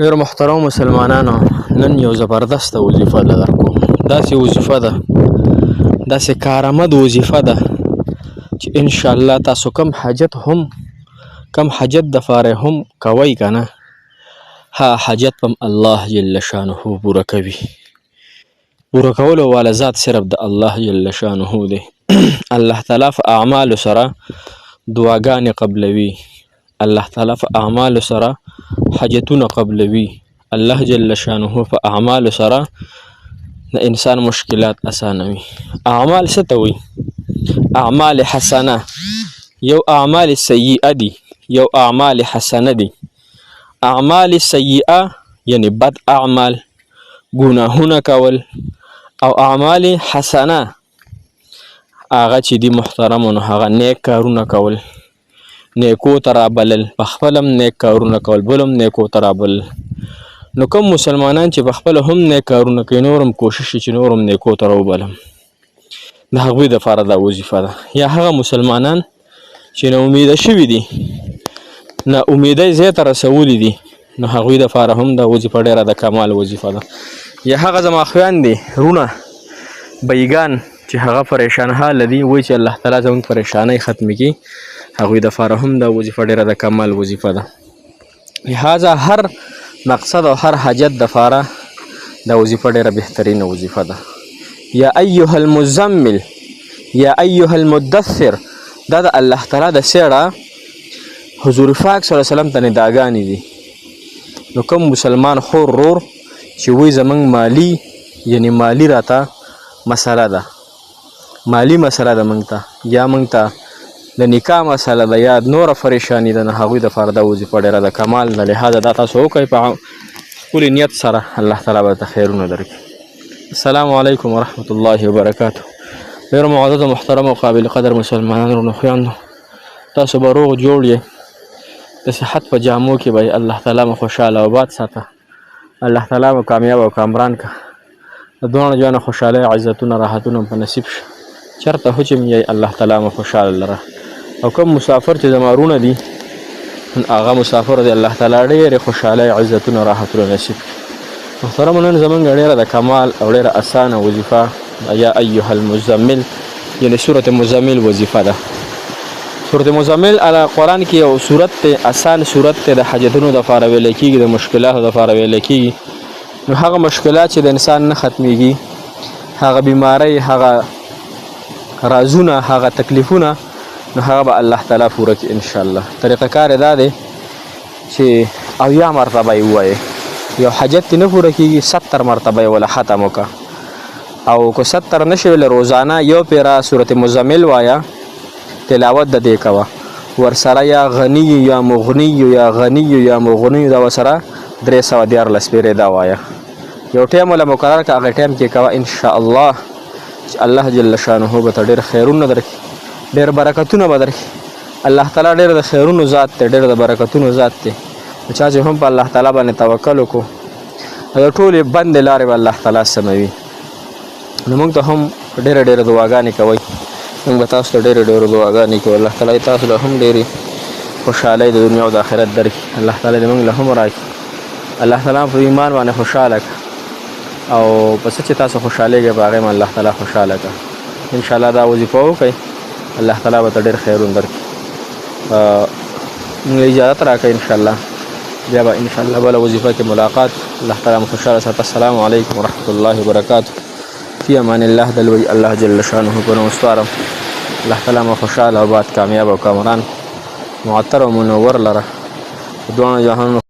ډېر محترم مسلمانانو، نن یو زبردسته وظیفه در کوم. داسې وظیفه ده، داسې کارآمد وظیفه ده چې انشاءالله تاسو کم حاجت دپاره هم کوئ که نه، ها حاجت به الله جل شانه پوره کوي. پوره کولو والا ذات صرف د الله جل شانه دی. الله تعالی په اعمالو سره دعاګانې قبلوي، الله تعالی په اعمالو سره حاجتونه قبلوي، الله جل شانه په اعمالو سره د انسان مشکلات اسانوي. اعمال څه ته وایي؟ اعمال حسنه یو اعمال سیئه دي، یو اعمال حسنه دي. اعمال سیئه یعنی بد اعمال، ګناهونه کول، او اعمال حسنه هغه چې دي محترمونو، هغه نیک کارونه کول، نیکو ته رابلل، په خپلم نیک کارونه کول، بلم نیکو ته رابلل. نو کوم مسلمانان چې په خپله هم نیک کارونه کوي، نورم کوشش چې نورم نیکو ته راوبلم، د هغوی دپاره دا وظیفه ده. یا هغه مسلمانان چې نا امیده شوي دي، نا امیدۍ ځای ته رسولي دي، نو هغوی دپاره هم دا وظیفه ډېره د کمال وظیفه ده. یا هغه زما خویان دي، رونه بیګان چې هغه پریشان حاله دي، وایي چې الله تعالی زموږ پریشانۍ ختمې کړي، هغوی دپاره هم دا وظیفه ډېره د کمال وظیفه ده. لهذا هر مقصد او هر حاجت دپاره دا وظیفه ډېره بهترینه وظیفه ده. یا ایها المزمل، یا ایها المدثر، دا د الله تعالی د سیړه حضور پاک صلی الله علیه وسلم ته نداګانې دي. نو کوم مسلمان خور رور چې وایي زموږ مالی یعنی مالی راته مسله ده، مالی مسله ده موږ ته، یا موږ ته د نکاح مسله ده، یا نوره پریشاني ده، نو هغوی دپاره دا وظیفه ډېره د کمال ده. لهذا دا تاسو وکړئ په خپل نیت سره، الله تعالی به درته خیرونه درکړي. السلام علیکم ورحمة الله وبرکاته. ډېر معزز و محترم او قابل قدر مسلمانانو نو خویندو، تاسو به روغ جوړ یې، د صحت په جامو کې به الله تعالی مو خوشحاله او آباد ساته، الله تعالی مو کامیاب او کامران که، د دواړو جانو خوشحالۍ عزتونه راحتونه په نصیب شه، چېرته هو چې یې الله تعالی مو خوشحاله لره. او کوم مسافر چې زما رونه دي، هغه مسافر دی الله تعالی ډېرې خوشحالۍ عزتونه راحتونه نصیب کړي. محترمو، نن زموږ ډېره د کمال او ډېره اسانه وظیفه یا ایها المزمل یعنې سورت مزمل وظیفه ده. سورت مزمل علی قرآن کې یو سورت دی، اسان سورت دی، د حاجتونو دپاره ویلی کېږي، د مشکلاتو دپاره ویلی کېږي. نو هغه مشکلات چې د انسان نه ختمیږي، هغه بیماری، هغه رازونه، هغه تکلیفونه، نو هغه به الله تعالی پوره کړي انشاءالله. طریقه کار یې دا دی چې 80 مرتبه یې ووایې. یو حاجت دې نه پوره کېږي، 70 مرتبه یې وله ختم وکړه. او که 70 نه شي ویلی، روزانه یو پیره سورت مزمل وایه، تلاوت د دې کوه. ورسره یا غنی یا مغنی یا غنی یا مغنی، دا ورسره 314 پیرې دا وایه. یو ټایم وله مقرر که، هغه ټایم کې کوه انشاءالله چې الله جل شانه به ته ډېر خیرونه درکړي، ډېر برکتونه به درکړي. الله تعالی ډېر د خیرونو ذات دی، ډېر د برکتونو ذات دی. چا چې هم په الله تعالی باندې توکل وکړو، د ټولې بندې لارې به الله تعالی سموي. نو موږ ته هم ډېرې ډېرې دعاګانې کوئ، موږ به تاسو ته ډېرې ډېرې دعاګانې کوو. الله تعالی تاسو له هم ډېرې خوشحالۍ د دنیا او د آخرت درکړي. الله تعالی دې موږ له هم راکړي. الله تعالی په ایمان باندې خوشحاله کړه، او په څه چې تاسو خوشحالېږئ په هغې باندې الله تعالی خوشحاله کړه. انشاءالله دا وظیفه وکړئ، الله تعالی به ته ډېر خیرونه درکړي. موږ اجازت راکړئ، انشاءالله بیا به انشاءالله بله وظیفه کې ملاقات. الله تعالی مو خوشحاله ساته. السلام علیکم ورحمة الله وبرکاته. فی امان الله. د لوی الله جل شانه په نوم سپارم. الله تعالی مو خوشحاله، آباد، کامیاب او کامران، معطر او منور لره، په دواړو جهانونو